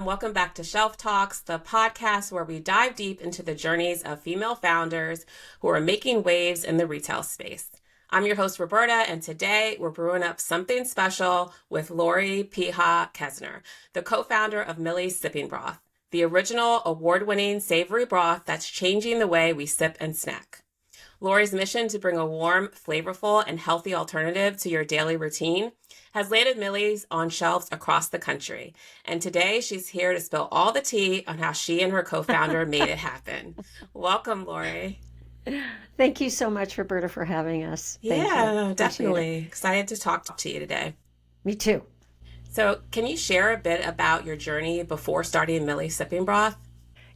Welcome back to Shelf Talks, the podcast where we dive deep into the journeys of female founders who are making waves in the retail space. I'm your host, Roberta, and today we're brewing up something special with Lori Peha Kezner, the co-founder of Millie's Sipping Broth, the original award-winning savory broth that's changing the way we sip and snack. Lori's mission to bring a warm, flavorful, and healthy alternative to your daily routine has landed Millie's on shelves across the country. And today she's here to spill all the tea on how she and her co-founder made it happen. Welcome, Lori. Thank you so much, Roberta, for having us. Yeah, definitely. Excited to talk to you today. Me too. So can you share a bit about your journey before starting Millie's Sipping Broth?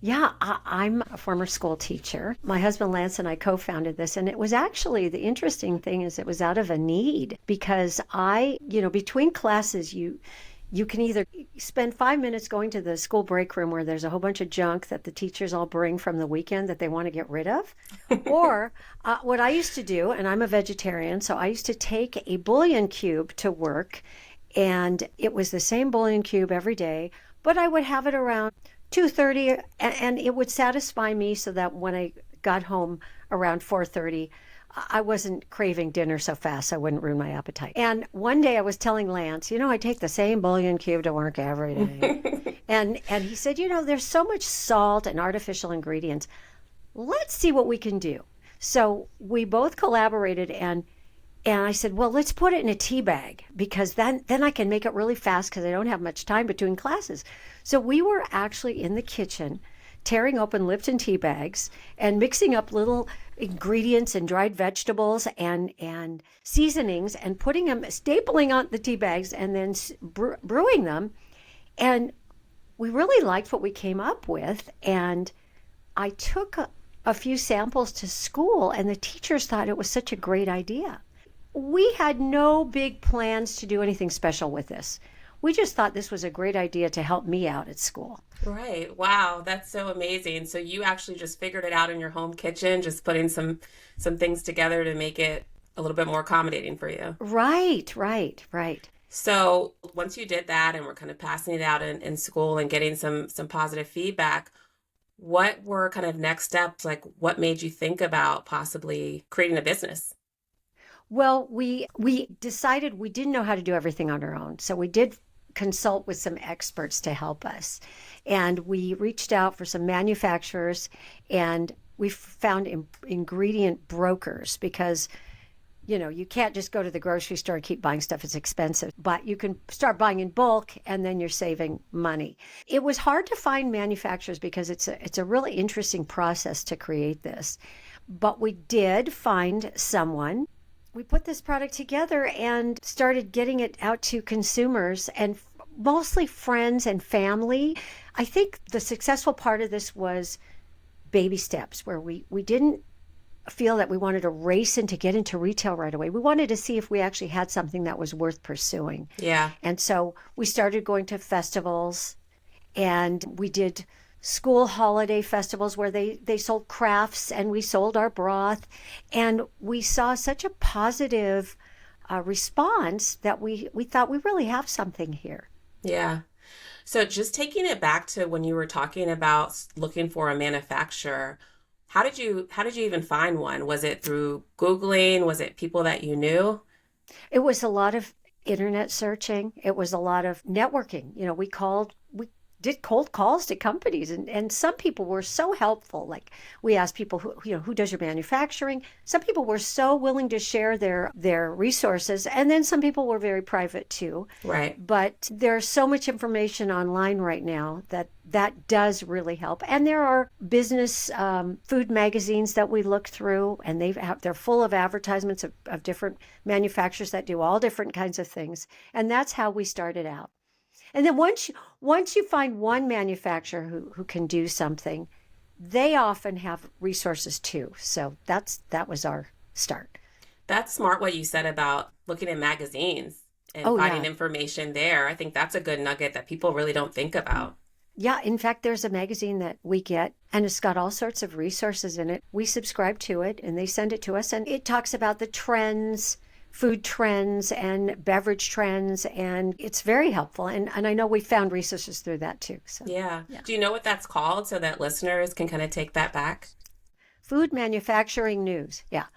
Yeah, I'm a former school teacher. My husband Lance and I co-founded this, and it was actually, the interesting thing is it was out of a need because between classes, you can either spend 5 minutes going to the school break room where there's a whole bunch of junk that the teachers all bring from the weekend that they want to get rid of. Or what I used to do, and I'm a vegetarian, so I used to take a bouillon cube to work, and it was the same bouillon cube every day, but I would have it around 2:30, and it would satisfy me so that when I got home around 4:30, I wasn't craving dinner so fast I wouldn't ruin my appetite. And one day I was telling Lance, I take the same bouillon cube to work every day. and he said, there's so much salt and artificial ingredients. Let's see what we can do. So we both collaborated, and I said, well, let's put it in a tea bag because then I can make it really fast because I don't have much time between classes. So we were actually in the kitchen tearing open Lipton tea bags and mixing up little ingredients and dried vegetables and seasonings and putting them, stapling on the tea bags and then brewing them. And we really liked what we came up with. And I took a few samples to school, and the teachers thought it was such a great idea. We had no big plans to do anything special with this. We just thought this was a great idea to help me out at school. Right. Wow. That's so amazing. So you actually just figured it out in your home kitchen, just putting some things together to make it a little bit more accommodating for you. Right. So once you did that and were kind of passing it out in school and getting some positive feedback, what were kind of next steps? Like what made you think about possibly creating a business? Well, we decided we didn't know how to do everything on our own. So we did consult with some experts to help us. And we reached out for some manufacturers, and we found ingredient brokers because, you can't just go to the grocery store and keep buying stuff. It's expensive. But you can start buying in bulk, and then you're saving money. It was hard to find manufacturers because it's a really interesting process to create this. But we did find someone. We put this product together and started getting it out to consumers and mostly friends and family. I think the successful part of this was baby steps, where we didn't feel that we wanted to race in to get into retail right away. We wanted to see if we actually had something that was worth pursuing. Yeah. And so we started going to festivals, and we did school holiday festivals where they sold crafts and we sold our broth, and we saw such a positive response that we thought we really have something here. Yeah. So just taking it back to when you were talking about looking for a manufacturer, how did you even find one? Was it through Googling? Was it people that you knew? It was a lot of internet searching. It was a lot of networking. We did cold calls to companies, and some people were so helpful. Like we asked people who does your manufacturing. Some people were so willing to share their resources, and then some people were very private too. Right. But there's so much information online right now that does really help. And there are business food magazines that we look through, and they're full of advertisements of different manufacturers that do all different kinds of things. And that's how we started out. And then once you find one manufacturer who can do something, they often have resources too. So that was our start. That's smart what you said about looking at magazines and finding information there. I think that's a good nugget that people really don't think about. Yeah, in fact, there's a magazine that we get, and it's got all sorts of resources in it. We subscribe to it, and they send it to us, and it talks about the trends food trends and beverage trends, and it's very helpful. And I know we found resources through that too. So Yeah. Do you know what that's called so that listeners can kind of take that back? Food manufacturing news. Yeah.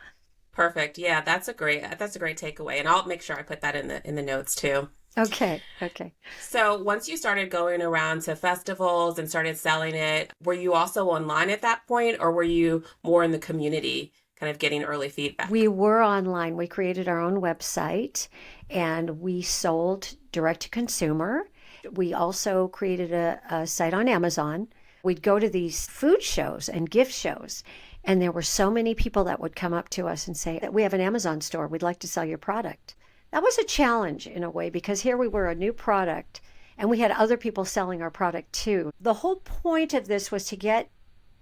Perfect. Yeah, that's a great takeaway. And I'll make sure I put that in the notes too. Okay. Okay. So once you started going around to festivals and started selling it, were you also online at that point, or were you more in the community kind of getting early feedback? We were online. We created our own website and we sold direct to consumer. We also created a site on Amazon. We'd go to these food shows and gift shows, and there were so many people that would come up to us and say, "We have an Amazon store. We'd like to sell your product." That was a challenge in a way, because here we were, a new product, and we had other people selling our product too. The whole point of this was to get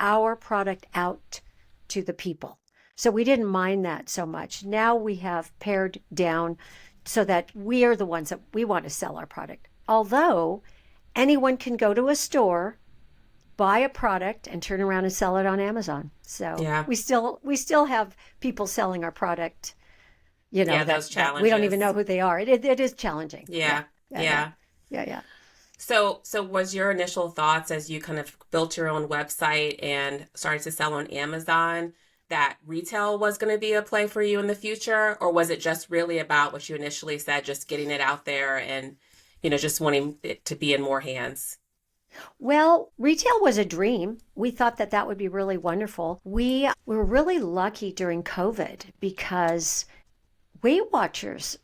our product out to the people. So we didn't mind that so much. Now we have pared down so that we are the ones that we want to sell our product. Although anyone can go to a store, buy a product, and turn around and sell it on Amazon. So Yeah. we still have people selling our product, Yeah, that, those that we don't even challenges. know who they are. It is challenging. Yeah. Yeah. Yeah. Yeah. Yeah. So was your initial thoughts as you kind of built your own website and started to sell on Amazon that retail was going to be a play for you in the future? Or was it just really about what you initially said, just getting it out there and, just wanting it to be in more hands? Well, retail was a dream. We thought that that would be really wonderful. We were really lucky during COVID because Weight Watchers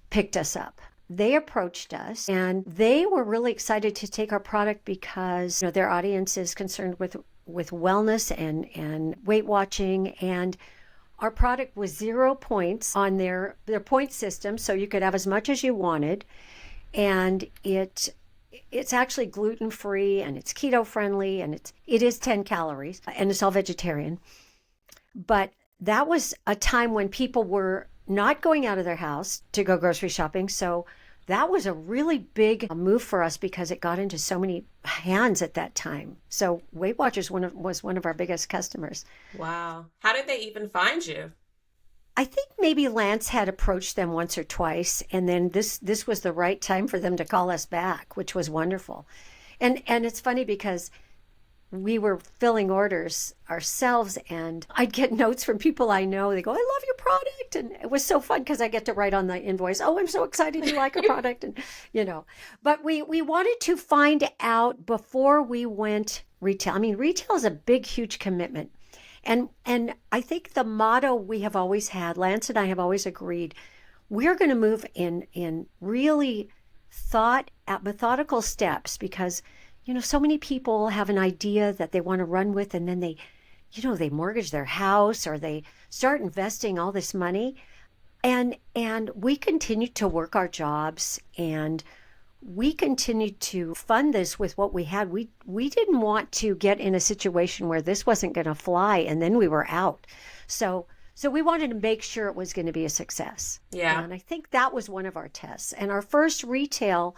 picked us up. They approached us and they were really excited to take our product because their audience is concerned with wellness and weight watching, and our product was 0 points on their point system, so you could have as much as you wanted, and it's actually gluten-free and it's keto friendly, and it is 10 calories and it's all vegetarian. But that was a time when people were not going out of their house to go grocery shopping. So that was a really big move for us because it got into so many hands at that time. So Weight Watchers was one of our biggest customers. Wow. How did they even find you? I think maybe Lance had approached them once or twice, and then this was the right time for them to call us back, which was wonderful. And it's funny because we were filling orders ourselves, and I'd get notes from people I know. They go, "I love your product." And it was so fun because I get to write on the invoice, "Oh, I'm so excited you like our product." And, but we wanted to find out before we went retail. I mean, retail is a big, huge commitment. And I think the motto we have always had, Lance and I have always agreed, we're going to move in really thought out methodical steps, because so many people have an idea that they want to run with, and then they mortgage their house or they start investing all this money. And we continued to work our jobs, and we continued to fund this with what we had. We didn't want to get in a situation where this wasn't going to fly and then we were out. So we wanted to make sure it was going to be a success. Yeah. And I think that was one of our tests. And our first retail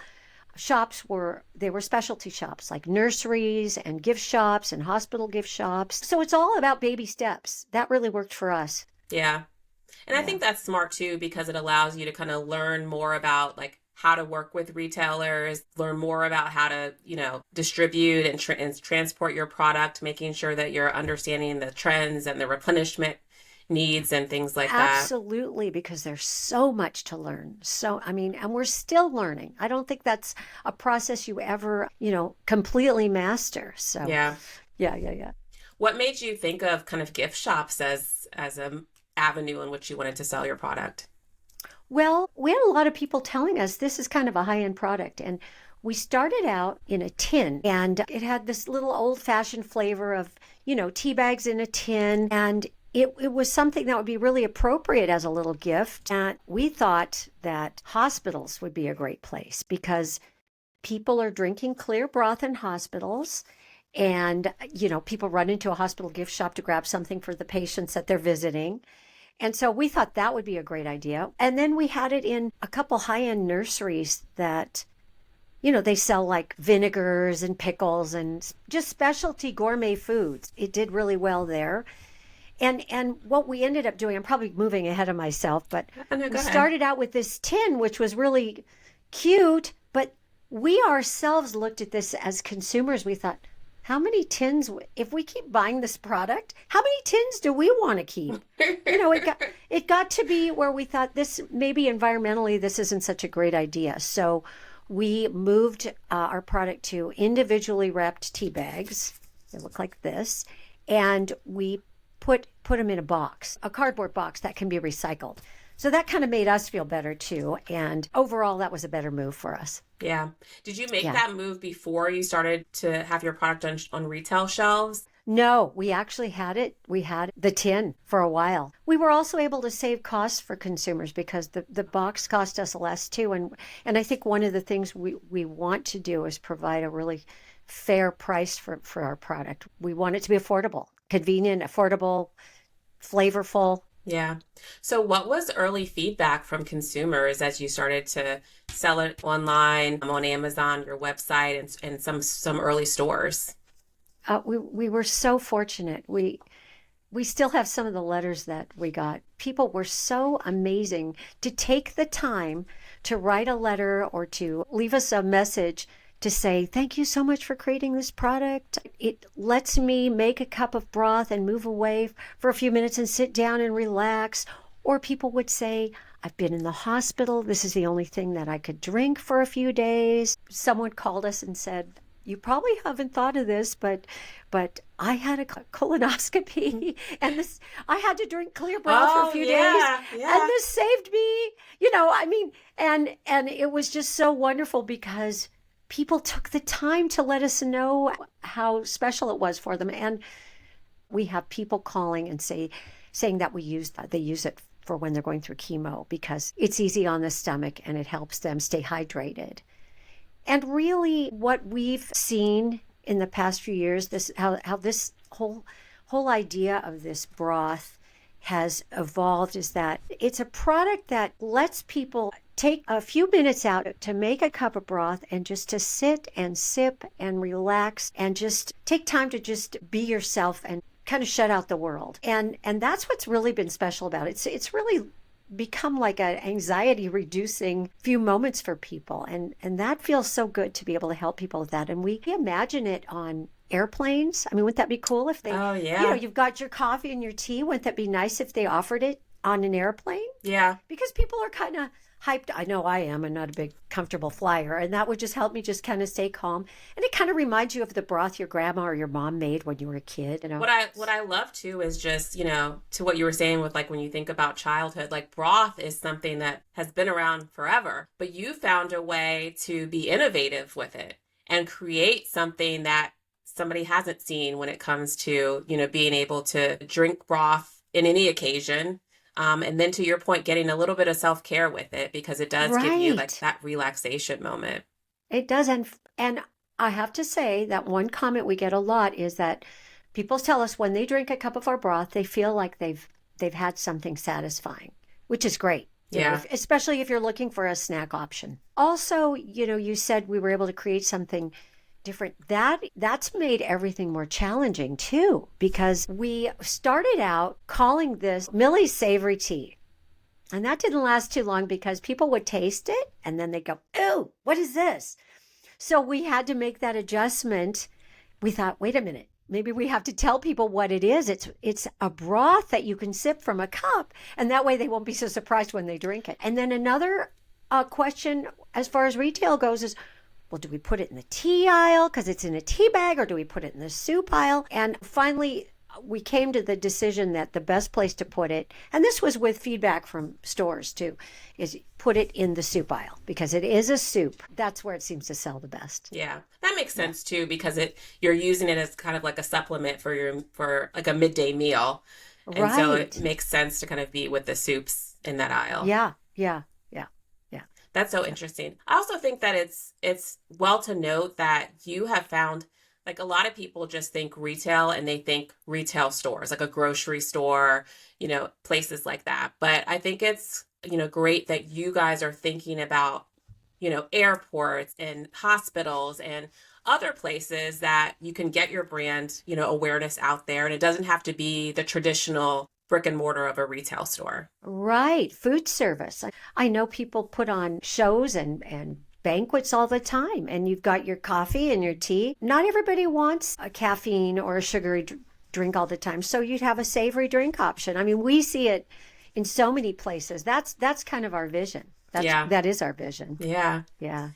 shops were specialty shops like nurseries and gift shops and hospital gift shops. So it's all about baby steps. That really worked for us. Yeah. And I think that's smart too, because it allows you to kind of learn more about like how to work with retailers, learn more about how to, distribute and transport your product, making sure that you're understanding the trends and the replenishment needs and things like that. Absolutely, because there's so much to learn. So, and we're still learning. I don't think that's a process you ever, completely master. So, Yeah. Yeah. What made you think of kind of gift shops as an avenue in which you wanted to sell your product? Well, we had a lot of people telling us this is kind of a high-end product. And we started out in a tin, and it had this little old-fashioned flavor of, tea bags in a tin. And it was something that would be really appropriate as a little gift. And we thought that hospitals would be a great place because people are drinking clear broth in hospitals. And, people run into a hospital gift shop to grab something for the patients that they're visiting. And so we thought that would be a great idea. And then we had it in a couple high-end nurseries that, they sell like vinegars and pickles and just specialty gourmet foods. It did really well there. And what we ended up doing, I'm probably moving ahead of myself, but Oh, no, we go ahead. started out with this tin, which was really cute, but we ourselves looked at this as consumers. We thought, how many tins, if we keep buying this product, how many tins do we want to keep? It got to be where we thought this, maybe environmentally, this isn't such a great idea. So we moved our product to individually wrapped tea bags. They look like this. And we put them in a box, a cardboard box that can be recycled. So that kind of made us feel better too. And overall, that was a better move for us. Yeah. Did you make Yeah. that move before you started to have your product on retail shelves? No, we actually had it. We had the tin for a while. We were also able to save costs for consumers because the box cost us less too. And I think one of the things we want to do is provide a really fair price for our product. We want it to be affordable, convenient, affordable, flavorful. Yeah. So what was early feedback from consumers as you started to sell it online, on Amazon, your website, and some early stores? We were so fortunate. We still have some of the letters that we got. People were so amazing to take the time to write a letter or to leave us a message to say, thank you so much for creating this product. It lets me make a cup of broth and move away for a few minutes and sit down and relax. Or people would say, I've been in the hospital. This is the only thing that I could drink for a few days. Someone called us and said, you probably haven't thought of this, but I had a colonoscopy and I had to drink clear broth for a few days, yeah. and this saved me. I mean, and it was just so wonderful because people took the time to let us know how special it was for them. And we have people calling and saying that they use it for when they're going through chemo because it's easy on the stomach and it helps them stay hydrated. And really what we've seen in the past few years, how this whole idea of this broth has evolved is that it's a product that lets people take a few minutes out to make a cup of broth and just to sit and sip and relax and just take time to just be yourself and kind of shut out the world. And that's what's really been special about it. It's really become like an anxiety reducing few moments for people. And that feels so good to be able to help people with that. And we imagine it on airplanes. I mean, wouldn't that be cool if they, Oh, yeah. you've got your coffee and your tea. Wouldn't that be nice if they offered it on an airplane? Yeah. Because people are kind of hyped. I know I am. I'm not a big comfortable flyer. And that would just help me just kind of stay calm. And it kind of reminds you of the broth your grandma or your mom made when you were a kid. What I love too is just, to what you were saying with like when you think about childhood, like broth is something that has been around forever, but you found a way to be innovative with it and create something that somebody hasn't seen when it comes to, being able to drink broth in any occasion. And then to your point, getting a little bit of self-care with it because it does give you like that relaxation moment. It does. And I have to say that one comment we get a lot is that people tell us when they drink a cup of our broth, they feel like they've had something satisfying, which is great. Yeah. Especially if you're looking for a snack option. Also, you said we were able to create something different. That's made everything more challenging too, because we started out calling this Millie's savory tea. And that didn't last too long because people would taste it and then they'd go, "Ew, what is this?" So we had to make that adjustment. We thought, wait a minute, maybe we have to tell people what it is. It's a broth that you can sip from a cup, and that way they won't be so surprised when they drink it. And then another question as far as retail goes is, well, do we put it in the tea aisle because it's in a tea bag, or do we put it in the soup aisle? And finally, we came to the decision that the best place to put it, and this was with feedback from stores too, is put it in the soup aisle because it is a soup. That's where it seems to sell the best. Yeah, that makes sense too because you're using it as kind of like a supplement for like a midday meal, and so it makes sense to kind of be with the soups in that aisle. Yeah. That's so interesting. I also think that it's well to note that you have found, like, a lot of people just think retail and they think retail stores, like a grocery store, places like that. But I think it's, great that you guys are thinking about, airports and hospitals and other places that you can get your brand, awareness out there, and it doesn't have to be the traditional brick and mortar of a retail store. Right. Food service. I know people put on shows and banquets all the time, and you've got your coffee and your tea. Not everybody wants a caffeine or a sugary drink all the time. So you'd have a savory drink option. I mean, we see it in so many places. That's kind of our vision. That is our vision. Yeah. Yeah.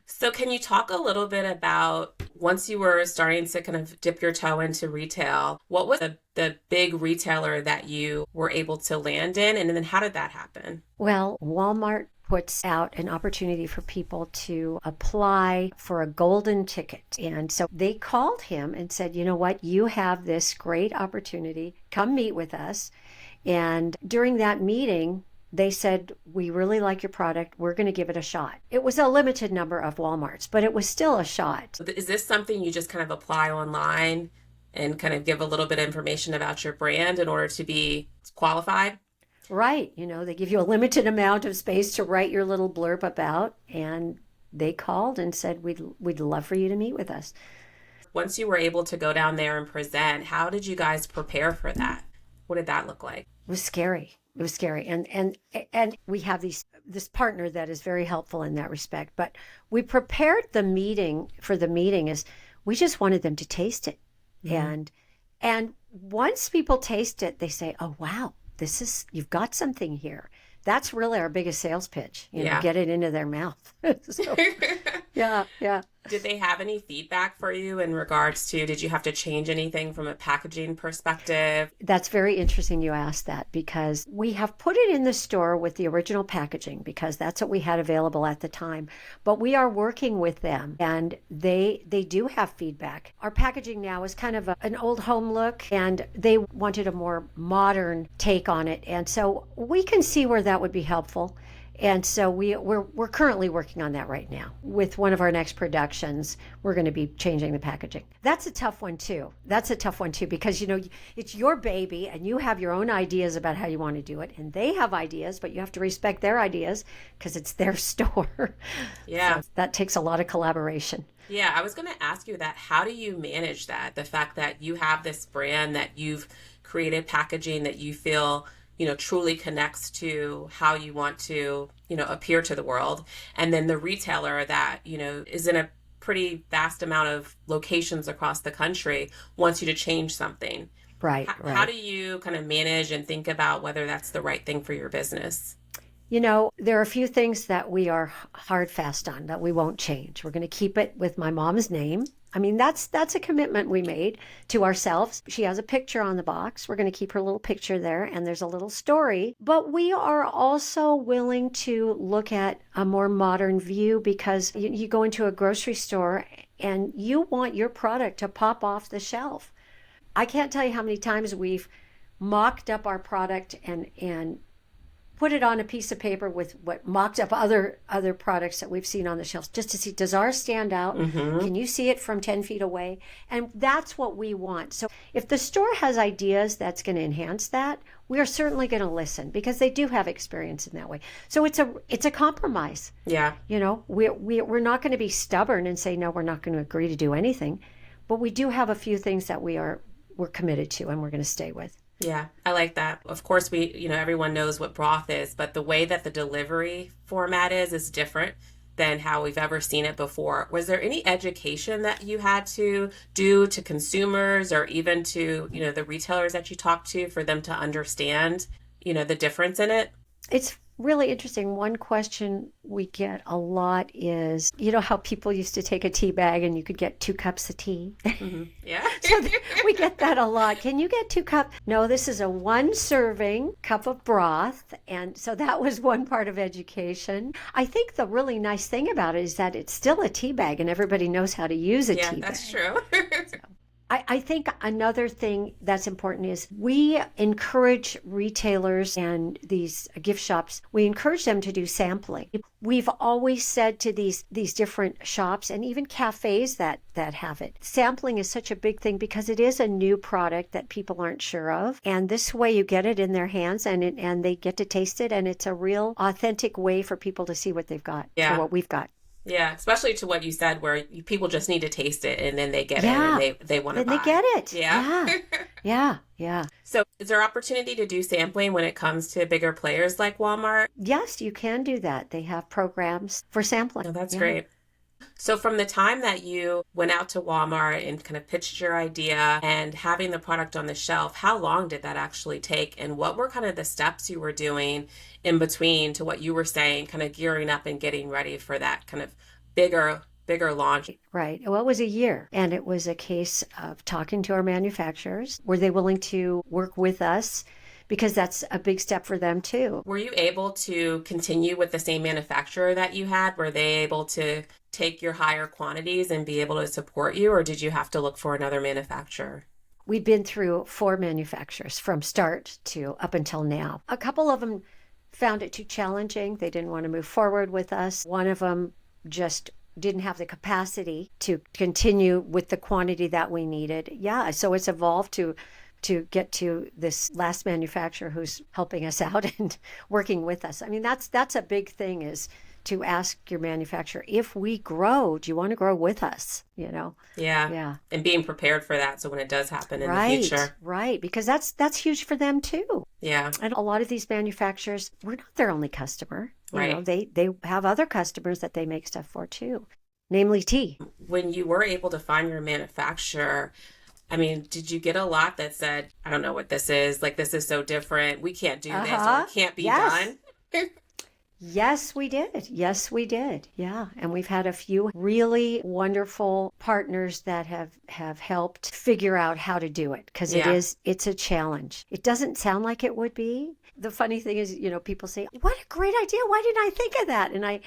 So can you talk a little bit about, once you were starting to kind of dip your toe into retail, what was the big retailer that you were able to land in? And then how did that happen? Well, Walmart puts out an opportunity for people to apply for a golden ticket. And so they called him and said, you know what, you have this great opportunity. Come meet with us. And during that meeting, they said, we really like your product. We're going to give it a shot. It was a limited number of Walmarts, but it was still a shot. Is this something you just kind of apply online and kind of give a little bit of information about your brand in order to be qualified? Right. They give you a limited amount of space to write your little blurb about. And they called and said, we'd love for you to meet with us. Once you were able to go down there and present, how did you guys prepare for that? What did that look like? It was scary. It was scary. And we have this partner that is very helpful in that respect. But we prepared the meeting is we just wanted them to taste it. Mm-hmm. And once people taste it, they say, oh, wow, you've got something here. That's really our biggest sales pitch, get it into their mouth. So, yeah. Did they have any feedback for you in regards to, did you have to change anything from a packaging perspective? That's very interesting you asked that, because we have put it in the store with the original packaging because that's what we had available at the time. But we are working with them and they do have feedback. Our packaging now is kind of an old home look, and they wanted a more modern take on it. And so we can see where that would be helpful. And so we're currently working on that right now. With one of our next productions, we're going to be changing the packaging. That's a tough one too. Because, it's your baby and you have your own ideas about how you want to do it. And they have ideas, but you have to respect their ideas because it's their store. Yeah. So that takes a lot of collaboration. Yeah, I was going to ask you that. How do you manage that? The fact that you have this brand, that you've created packaging that you feel truly connects to how you want to, appear to the world. And then the retailer that, is in a pretty vast amount of locations across the country wants you to change something. Right. How do you kind of manage and think about whether that's the right thing for your business? There are a few things that we are hard fast on that we won't change. We're going to keep it with my mom's name. I mean, that's a commitment we made to ourselves. She has a picture on the box. We're going to keep her little picture there, and there's a little story. But we are also willing to look at a more modern view, because you go into a grocery store and you want your product to pop off the shelf. I can't tell you how many times we've mocked up our product and put it on a piece of paper with what mocked up other products that we've seen on the shelves, just to see, does ours stand out? Mm-hmm. Can you see it from 10 feet away? And that's what we want. So if the store has ideas that's going to enhance that, we are certainly going to listen, because they do have experience in that way. So it's a compromise. Yeah. We're not going to be stubborn and say, no, we're not going to agree to do anything. But we do have a few things that we're committed to and we're going to stay with. Yeah, I like that. Of course, everyone knows what broth is, but the way that the delivery format is different than how we've ever seen it before. Was there any education that you had to do to consumers, or even to, the retailers that you talked to, for them to understand, the difference in it? It's really interesting. One question we get a lot is, how people used to take a tea bag and you could get 2 cups of tea? Mm-hmm. Yeah. So we get that a lot. Can you get 2 cups? No, this is a 1 serving cup of broth. And so that was one part of education. I think the really nice thing about it is that it's still a tea bag and everybody knows how to use a tea bag. Yeah, that's true. I think another thing that's important is we encourage retailers and these gift shops, we encourage them to do sampling. We've always said to these different shops and even cafes that have it, sampling is such a big thing, because it is a new product that people aren't sure of. And this way you get it in their hands and they get to taste it. And it's a real authentic way for people to see what they've got, or what we've got. Yeah, especially to what you said, where people just need to taste it and then they get it and Yeah. they want to Then they buy. get it. Yeah. Yeah. Yeah. Yeah. So, is there opportunity to do sampling when it comes to bigger players like Walmart? Yes, you can do that. They have programs for sampling. Oh, that's Yeah. great. So, from the time that you went out to Walmart and kind of pitched your idea and having the product on the shelf, how long did that actually take? And what were kind of the steps you were doing in between to what you were saying, kind of gearing up and getting ready for that kind of bigger launch? Right. Well, it was a year, and it was a case of talking to our manufacturers. Were they willing to work with us? Because that's a big step for them too. Were you able to continue with the same manufacturer that you had? Were they able to take your higher quantities and be able to support you, or did you have to look for another manufacturer? We've been through 4 manufacturers from start to up until now. A couple of them found it too challenging. They didn't want to move forward with us. One of them just didn't have the capacity to continue with the quantity that we needed. Yeah, so it's evolved to get to this last manufacturer who's helping us out and working with us. I mean, that's a big thing, is to ask your manufacturer, if we grow, do you want to grow with us? You know? Yeah. Yeah. And being prepared for that so when it does happen in the Right, future. right. Because that's huge for them too. Yeah. And a lot of these manufacturers, we're not their only customer. You Right. know, they have other customers that they make stuff for too, namely tea. When you were able to find your manufacturer, I mean, did you get a lot that said, I don't know what this is, like this is so different, we can't do this, or it can't be Yes. done? Yes, we did. Yes, we did. Yeah. And we've had a few really wonderful partners that have helped figure out how to do it, because Yeah. it's a challenge. It doesn't sound like it would be. The funny thing is, you know, people say, what a great idea. Why didn't I think of that? And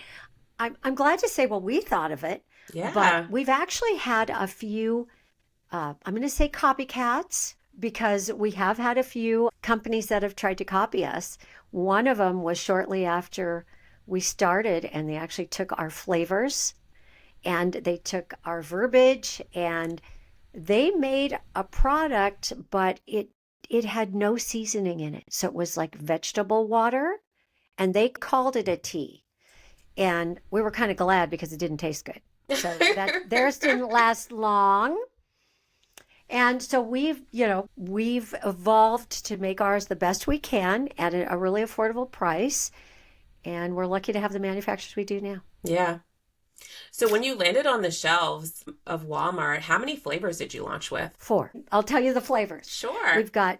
I'm glad to say, well, we thought of it. Yeah. But we've actually had a few, I'm going to say copycats, because we have had a few companies that have tried to copy us. One of them was shortly after we started, and they actually took our flavors and they took our verbiage, and they made a product, but it had no seasoning in it. So it was like vegetable water, and they called it a tea. And we were kind of glad because it didn't taste good. So that theirs didn't last long. And so we've evolved to make ours the best we can at a really affordable price. And we're lucky to have the manufacturers we do now. Yeah. So when you landed on the shelves of Walmart, how many flavors did you launch with? 4. I'll tell you the flavors. Sure. We've got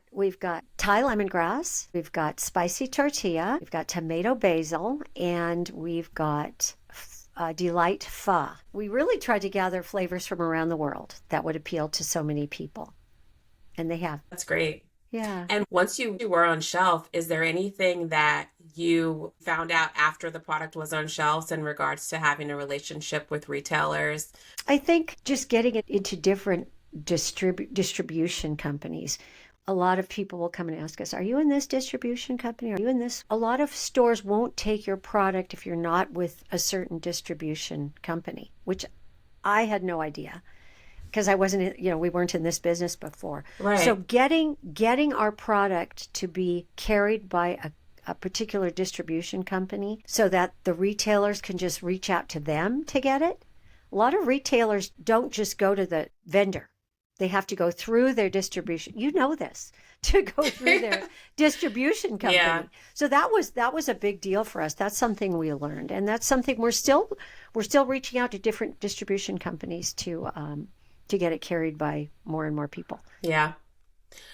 Thai lemongrass, we've got spicy tortilla, we've got tomato basil, and we've got Delight Pho. We really tried to gather flavors from around the world that would appeal to so many people. And they have. That's great. Yeah. And once you were on shelf, is there anything that you found out after the product was on shelves in regards to having a relationship with retailers? I think just getting it into different distribution companies. A lot of people will come and ask us, are you in this distribution company? Are you in this? A lot of stores won't take your product if you're not with a certain distribution company, which I had no idea, because I wasn't, we weren't in this business before. Right. So getting our product to be carried by a particular distribution company so that the retailers can just reach out to them to get it. A lot of retailers don't just go to the vendor. They have to go through their distribution. You know this, to go through their distribution company. Yeah. So that was a big deal for us. That's something we learned, and that's something we're still reaching out to different distribution companies to get it carried by more and more people. Yeah.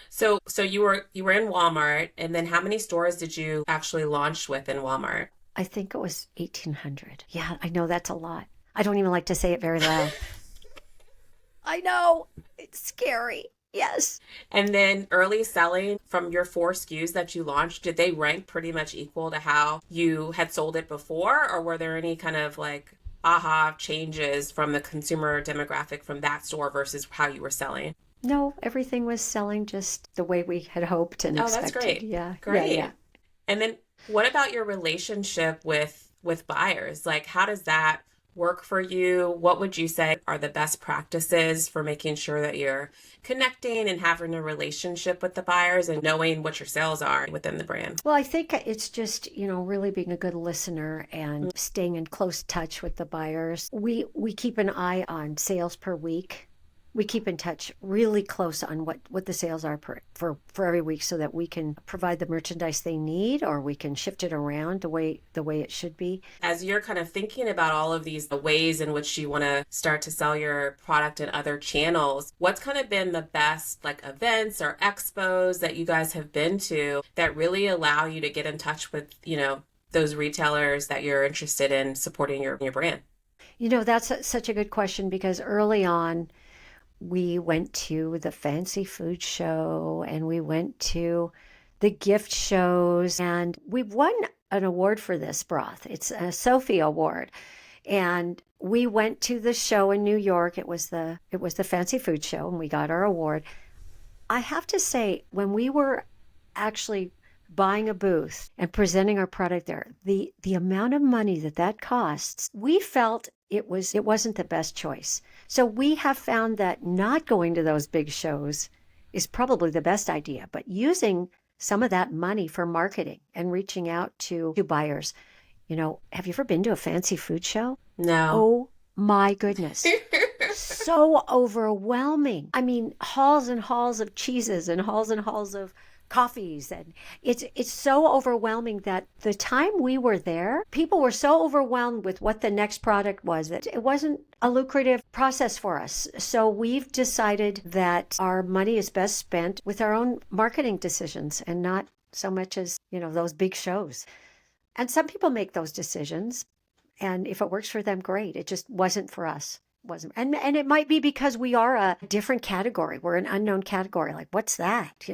So you were in Walmart, and then how many stores did you actually launch with in Walmart? I think it was 1,800. Yeah, I know that's a lot. I don't even like to say it very loud. I know. It's scary. Yes. And then early selling from your 4 SKUs that you launched, did they rank pretty much equal to how you had sold it before? Or were there any kind of like aha changes from the consumer demographic from that store versus how you were selling? No, everything was selling just the way we had hoped and expected. That's great. Yeah. Great. Yeah. And then what about your relationship with buyers? Like, how does that work for you? What would you say are the best practices for making sure that you're connecting and having a relationship with the buyers and knowing what your sales are within the brand? Well, I think it's just, really being a good listener and staying in close touch with the buyers. We keep an eye on sales per week. We keep in touch really close on what the sales are for every week so that we can provide the merchandise they need, or we can shift it around the way it should be. As you're kind of thinking about all of these ways in which you want to start to sell your product in other channels, what's kind of been the best like events or expos that you guys have been to that really allow you to get in touch with, those retailers that you're interested in supporting your brand? That's such a good question, because early on, we went to the fancy food show and we went to the gift shows, and we've won an award for this, Broth. It's a Sophie Award. And we went to the show in New York. It was the fancy food show, and we got our award. I have to say, when we were actually buying a booth and presenting our product there, the amount of money that costs, we felt it wasn't the best choice. So we have found that not going to those big shows is probably the best idea, but using some of that money for marketing and reaching out to buyers. Have you ever been to a fancy food show? No. Oh my goodness. So overwhelming. I mean, halls and halls of cheeses and halls of coffees, and it's so overwhelming that the time we were there, people were so overwhelmed with what the next product was that it wasn't a lucrative process for us. So we've decided that our money is best spent with our own marketing decisions and not so much as, those big shows. And some people make those decisions, and if it works for them, great. It just wasn't for us. Wasn't. And it might be because we are a different category. We're an unknown category. Like, what's that,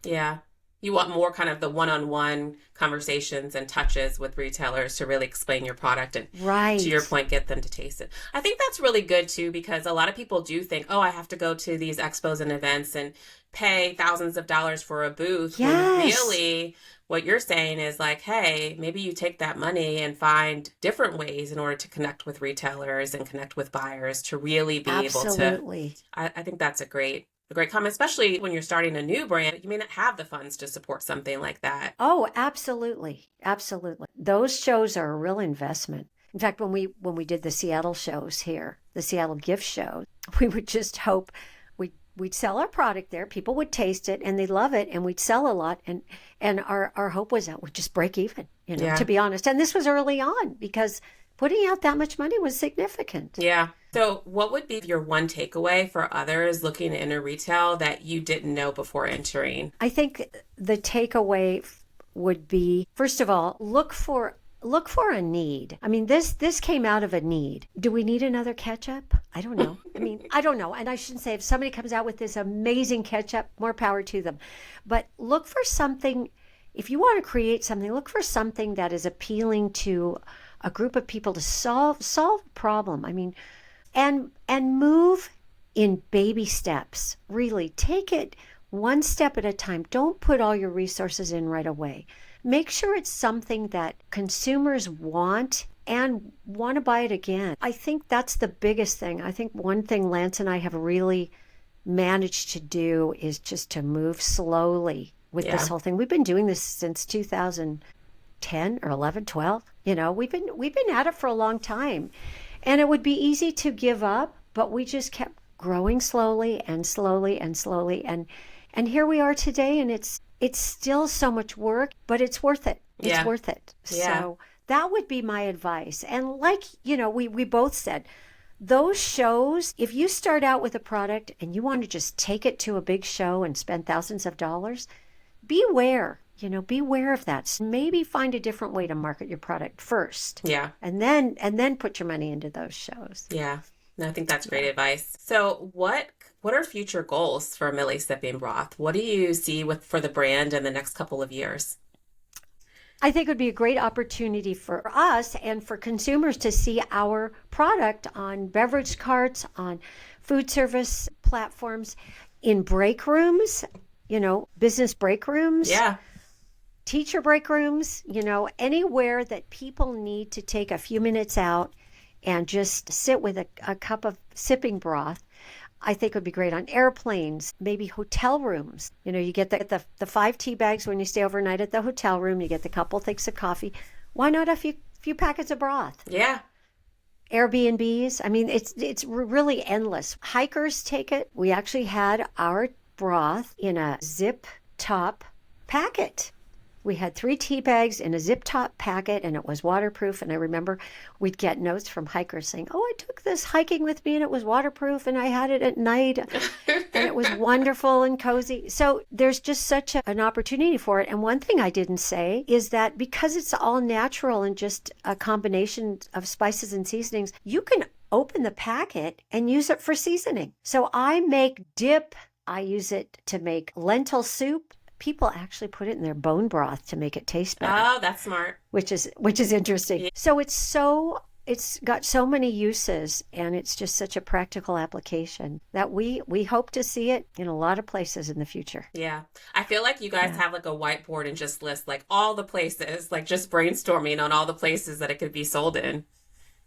Yeah. You want more kind of the one-on-one conversations and touches with retailers to really explain your product and, right, to your point, get them to taste it. I think that's really good too, because a lot of people do think, oh, I have to go to these expos and events and pay thousands of dollars for a booth. Yes. When really what you're saying is like, hey, maybe you take that money and find different ways in order to connect with retailers and connect with buyers to really be Absolutely. able to. I think that's a great comment, especially when you're starting a new brand. You may not have the funds to support something like that. Oh, absolutely. Absolutely. Those shows are a real investment. In fact, when we did the Seattle shows here, the Seattle gift show, we would just hope we'd sell our product there. People would taste it and they'd love it, and we'd sell a lot. And our hope was that we'd just break even, Yeah. to be honest. And this was early on, because putting out that much money was significant. Yeah. So what would be your one takeaway for others looking to enter retail that you didn't know before entering? I think the takeaway would be, first of all, look for a need. I mean, this came out of a need. Do we need another ketchup? I don't know. I don't know. And I shouldn't say, if somebody comes out with this amazing ketchup, more power to them. But look for something. If you want to create something, look for something that is appealing to a group of people to solve a problem. And move in baby steps. Really take it one step at a time. Don't put all your resources in right away. Make sure it's something that consumers want and want to buy it again. I think that's the biggest thing. I think one thing Lance and I have really managed to do is just to move slowly with this whole thing. We've been doing this since 2010 or 11, 12. We've been at it for a long time. And it would be easy to give up, but we just kept growing slowly and slowly and slowly. And here we are today, and it's still so much work, but it's worth it. It's worth it. Yeah. So that would be my advice. And like, we both said, those shows, if you start out with a product and you want to just take it to a big show and spend thousands of dollars, beware. Beware of that. Maybe find a different way to market your product first. Yeah. And then put your money into those shows. Yeah. No, I think that's great advice. So what are future goals for Millie Sipping Broth? What do you see for the brand in the next couple of years? I think it would be a great opportunity for us and for consumers to see our product on beverage carts, on food service platforms, in break rooms, business break rooms. Yeah. Teacher break rooms, anywhere that people need to take a few minutes out and just sit with a cup of sipping broth, I think would be great on airplanes, maybe hotel rooms. You get the 5 tea bags when you stay overnight at the hotel room. You get the couple things of coffee. Why not a few packets of broth? Yeah. Airbnbs. I mean, it's really endless. Hikers take it. We actually had our broth in a zip top packet. We had 3 tea bags in a zip top packet, and it was waterproof. And I remember we'd get notes from hikers saying, "Oh, I took this hiking with me and it was waterproof and I had it at night and it was wonderful and cozy." So there's just such an opportunity for it. And one thing I didn't say is that because it's all natural and just a combination of spices and seasonings, you can open the packet and use it for seasoning. So I make dip. I use it to make lentil soup. People actually put it in their bone broth to make it taste better. Oh, that's smart. Which is interesting. Yeah. So it's got so many uses, and it's just such a practical application that we hope to see it in a lot of places in the future. Yeah. I feel like you guys have like a whiteboard and just list like all the places, like just brainstorming on all the places that it could be sold in.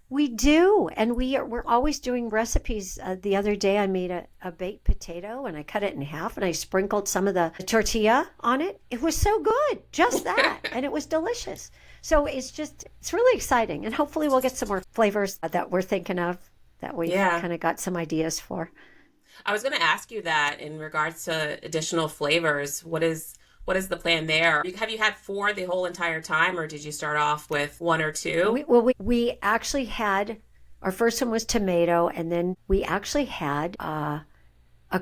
We do, and we're always doing recipes. The other day I made a baked potato, and I cut it in half, and I sprinkled some of the tortilla on it. It was so good, just that, and it was delicious. So it's really exciting, and hopefully we'll get some more flavors that we're thinking of, that we kind of got some ideas for. I was going to ask you that in regards to additional flavors. What is the plan there? Have you had 4 the whole entire time, or did you start off with 1 or 2? We actually had, our first one was tomato, and then we actually had a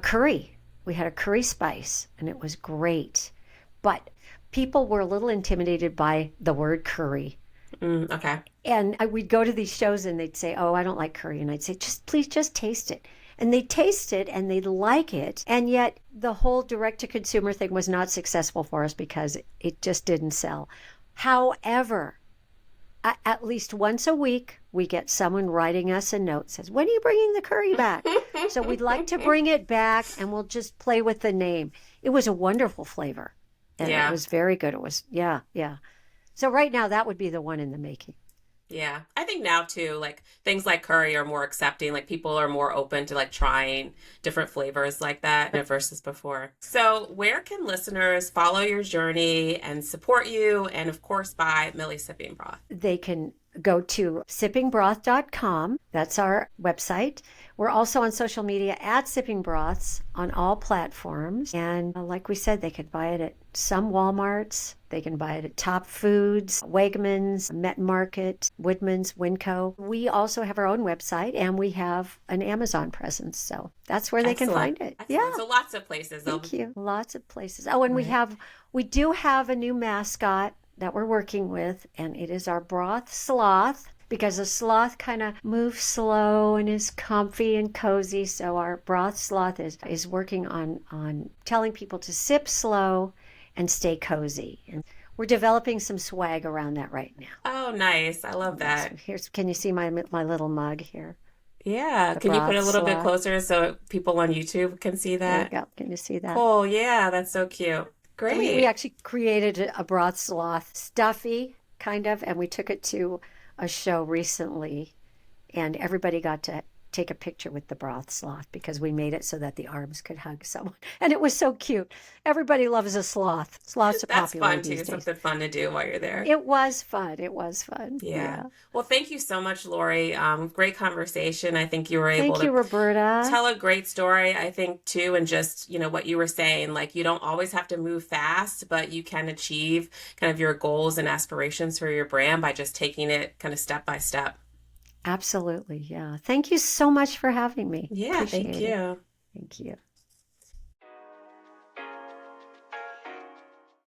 curry. We had a curry spice, and it was great. But people were a little intimidated by the word curry. Okay. And we'd go to these shows, and they'd say, "Oh, I don't like curry." And I'd say, please just taste it. And they'd taste it and they'd like it. And yet the whole direct-to-consumer thing was not successful for us because it just didn't sell. However, at least once a week, we get someone writing us a note that says, "When are you bringing the curry back?" So we'd like to bring it back, and we'll just play with the name. It was a wonderful flavor. And it was very good. It was, yeah. So right now, that would be the one in the making. Yeah. I think now too, like things like curry are more accepting. Like people are more open to like trying different flavors like that versus before. So where can listeners follow your journey and support you? And of course, buy Millie Sipping Broth. They can go to sippingbroth.com. That's our website. We're also on social media at Sipping Broths on all platforms. And like we said, they could buy it at some Walmarts. They can buy it at Top Foods, Wegmans, Met Market, Woodman's, Winco. We also have our own website, and we have an Amazon presence. So that's where they can find it. Excellent. Yeah. So lots of places. Thank you. Lots of places. Oh, and we do have a new mascot that we're working with, and it is our Broth Sloth, because a sloth kind of moves slow and is comfy and cozy. So our Broth Sloth is working on telling people to sip slow and stay cozy. And we're developing some swag around that right now. Oh, nice. I love that. So can you see my little mug here? Yeah. Can you put it a little bit closer so people on YouTube can see that? There you go. Can you see that? Cool. Yeah, that's so cute. Great. We actually created a Broth Sloth stuffy, kind of, and we took it to a show recently, and everybody got to take a picture with the Broth Sloth because we made it so that the arms could hug someone. And it was so cute. Everybody loves a sloth. Sloths are popular fun these too. days. Something fun to do while you're there. It was fun. Yeah. Well, thank you so much, Lori. Great conversation. I think you were able to Roberta. Tell a great story, I think, too. And just, what you were saying, like, you don't always have to move fast, but you can achieve kind of your goals and aspirations for your brand by just taking it kind of step by step. Absolutely. Yeah. Thank you so much for having me. Yeah. Thank you. Thank you.